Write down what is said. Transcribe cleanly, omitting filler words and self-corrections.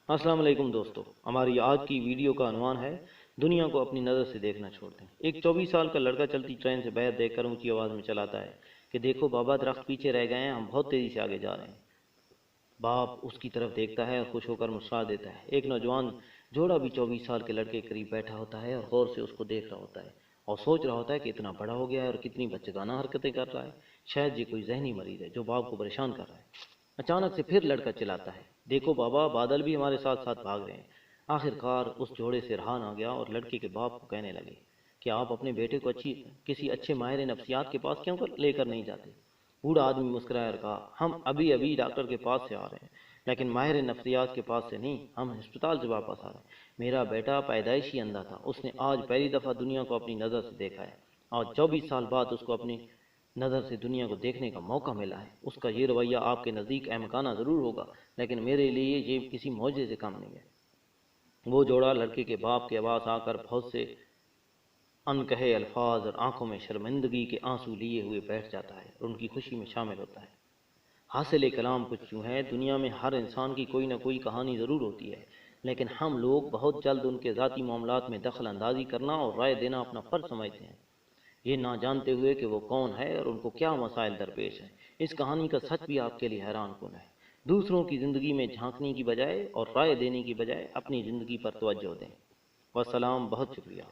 السلام علیکم دوستو، ہماری آج کی ویڈیو کا عنوان ہے دنیا کو اپنی نظر سے دیکھنا چھوڑ دیں۔ ایک 24 سال کا لڑکا چلتی ٹرین سے باہر دیکھ کر اونچی آواز میں چلاتا ہے کہ دیکھو بابا، درخت پیچھے رہ گئے ہیں، ہم بہت تیزی سے آگے جا رہے ہیں۔ باپ اس کی طرف دیکھتا ہے اور خوش ہو کر مسکرا دیتا ہے۔ ایک نوجوان جوڑا بھی 24 سال کے لڑکے کے قریب بیٹھا ہوتا ہے اور غور سے اس کو دیکھ رہا ہوتا ہے اور سوچ رہا ہوتا ہے کہ اتنا بڑا ہو گیا ہے اور کتنی بچگانہ حرکتیں کر رہا ہے۔ شاید یہ کوئی ذہنی مریض ہے جو باپ کو پریشان کر رہا ہے۔ اچانک سے پھر لڑکا چلاتا ہے، دیکھو بابا، بادل بھی ہمارے ساتھ ساتھ بھاگ رہے ہیں۔ آخر کار اس جوڑے سے رہا نہ گیا اور لڑکے کے باپ کو کہنے لگے کہ آپ اپنے بیٹے کو کسی اچھے ماہر نفسیات کے پاس کیوں لے کر نہیں جاتے؟ بوڑھا آدمی مسکرایا اور کہا، ہم ابھی ڈاکٹر کے پاس سے آ رہے ہیں، لیکن ماہر نفسیات کے پاس سے نہیں، ہم ہسپتال سے واپس آ رہے ہیں۔ میرا بیٹا پیدائشی اندھا تھا، اس نے آج پہلی دفعہ دنیا کو اپنی نظر سے دیکھا ہے۔ آج 24 سال بعد اس کو اپنی نظر سے دنیا کو دیکھنے کا موقع ملا ہے۔ اس کا یہ رویہ آپ کے نزدیک احمقانہ ضرور ہوگا، لیکن میرے لیے یہ کسی معجزے سے کم نہیں ہے۔ وہ جوڑا لڑکے کے باپ کے پاس آ کر بہت سے انکہے الفاظ اور آنکھوں میں شرمندگی کے آنسو لیے ہوئے بیٹھ جاتا ہے اور ان کی خوشی میں شامل ہوتا ہے۔ حاصل کلام کچھ یوں ہے، دنیا میں ہر انسان کی کوئی نہ کوئی کہانی ضرور ہوتی ہے، لیکن ہم لوگ بہت جلد ان کے ذاتی معاملات میں دخل اندازی کرنا اور رائے دینا اپنا فرض سمجھتے ہیں، یہ نہ جانتے ہوئے کہ وہ کون ہے اور ان کو کیا مسائل درپیش ہیں۔ اس کہانی کا سچ بھی آپ کے لیے حیران کن ہے۔ دوسروں کی زندگی میں جھانکنے کی بجائے اور رائے دینے کی بجائے اپنی زندگی پر توجہ دیں۔ والسلام، بہت شکریہ۔